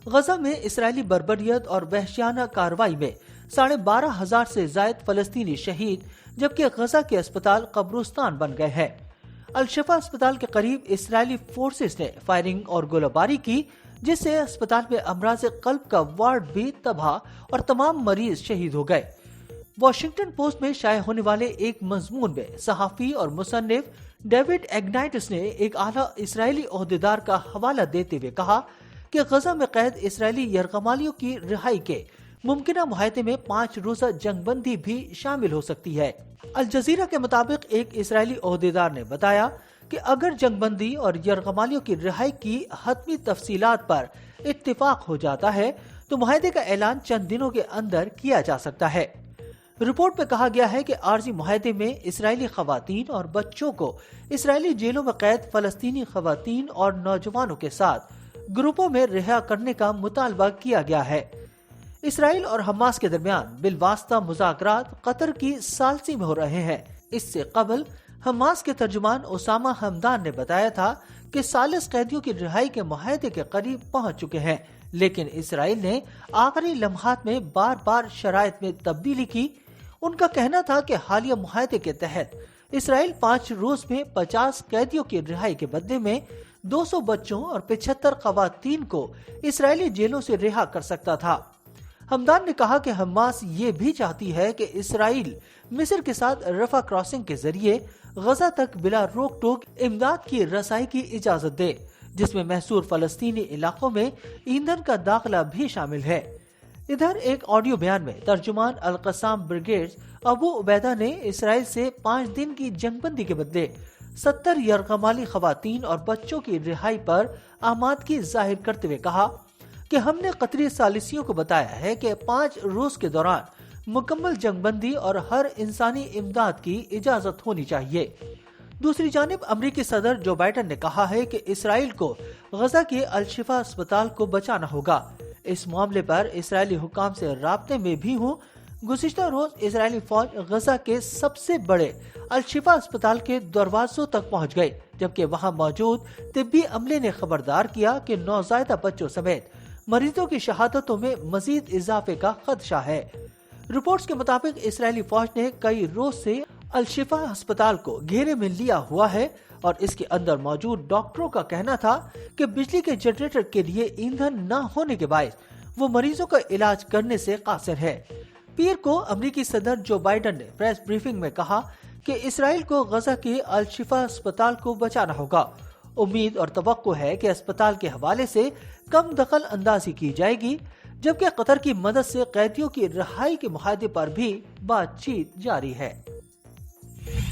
غزہ میں اسرائیلی بربریت اور وحشیانہ کارروائی میں 12,500 سے زائد فلسطینی شہید، جبکہ غزہ کے اسپتال قبرستان بن گئے ہیں۔ الشفا اسپتال کے قریب اسرائیلی فورسز نے فائرنگ اور گولہ باری کی، جس سے اسپتال میں امراض قلب کا وارڈ بھی تباہ اور تمام مریض شہید ہو گئے۔ واشنگٹن پوسٹ میں شائع ہونے والے ایک مضمون میں صحافی اور مصنف ڈیوڈ ایگنائٹس نے ایک اعلیٰ اسرائیلی عہدیدار کا حوالہ دیتے ہوئے کہا کہ غزہ میں قید اسرائیلی یرغمالیوں کی رہائی کے ممکنہ معاہدے میں 5 روزہ جنگ بندی بھی شامل ہو سکتی ہے۔ الجزیرہ کے مطابق ایک اسرائیلی عہدیدار نے بتایا کہ اگر جنگ بندی اور یرغمالیوں کی رہائی کی حتمی تفصیلات پر اتفاق ہو جاتا ہے تو معاہدے کا اعلان چند دنوں کے اندر کیا جا سکتا ہے۔ رپورٹ میں کہا گیا ہے کہ عارضی معاہدے میں اسرائیلی خواتین اور بچوں کو اسرائیلی جیلوں میں قید فلسطینی خواتین اور نوجوانوں کے ساتھ گروپوں میں رہا کرنے کا مطالبہ کیا گیا ہے۔ اسرائیل اور حماس کے درمیان بالواسطہ مذاکرات قطر کی ثالثی میں ہو رہے ہیں۔ اس سے قبل حماس کے ترجمان اسامہ حمدان نے بتایا تھا کہ ثالث قیدیوں کی رہائی کے معاہدے کے قریب پہنچ چکے ہیں، لیکن اسرائیل نے آخری لمحات میں بار بار شرائط میں تبدیلی کی۔ ان کا کہنا تھا کہ حالیہ معاہدے کے تحت اسرائیل 5 روز میں 50 قیدیوں کی رہائی کے بدلے میں 200 بچوں اور 75 خواتین کو اسرائیلی جیلوں سے رہا کر سکتا تھا۔ حمدان نے کہا کہ حماس یہ بھی چاہتی ہے کہ اسرائیل مصر کے ساتھ رفح کراسنگ کے ذریعے غزہ تک بلا روک ٹوک امداد کی رسائی کی اجازت دے، جس میں محصور فلسطینی علاقوں میں ایندھن کا داخلہ بھی شامل ہے۔ ادھر ایک آڈیو بیان میں ترجمان القسام بریگیڈ ابو عبیدہ نے اسرائیل سے 5 دن کی جنگ بندی کے بدلے 70 یرغمالی خواتین اور بچوں کی رہائی پر آمادگی ظاہر کرتے ہوئے کہا کہ ہم نے قطری ثالثیوں کو بتایا ہے کہ 5 روز کے دوران مکمل جنگ بندی اور ہر انسانی امداد کی اجازت ہونی چاہیے۔ دوسری جانب امریکی صدر جو بائیڈن نے کہا ہے کہ اسرائیل کو غزہ کے الشفا اسپتال کو بچانا ہوگا۔ اس معاملے پر اسرائیلی حکام سے رابطے میں بھی ہوں۔ گزشتہ روز اسرائیلی فوج غزہ کے سب سے بڑے الشفا اسپتال کے دروازوں تک پہنچ گئی، جبکہ وہاں موجود طبی عملے نے خبردار کیا کہ نوزائیدہ بچوں سمیت مریضوں کی شہادتوں میں مزید اضافے کا خدشہ ہے۔ رپورٹس کے مطابق اسرائیلی فوج نے کئی روز سے الشفا اسپتال کو گھیرے میں لیا ہوا ہے اور اس کے اندر موجود ڈاکٹروں کا کہنا تھا کہ بجلی کے جنریٹر کے لیے ایندھن نہ ہونے کے باعث وہ مریضوں کا علاج کرنے سے قاصر ہے۔ پیر کو امریکی صدر جو بائیڈن نے پریس بریفنگ میں کہا کہ اسرائیل کو غزہ کے الشفا اسپتال کو بچانا ہوگا۔ امید اور توقع ہے کہ اسپتال کے حوالے سے کم دخل اندازی کی جائے گی، جبکہ قطر کی مدد سے قیدیوں کی رہائی کے معاہدے پر بھی بات چیت جاری ہے۔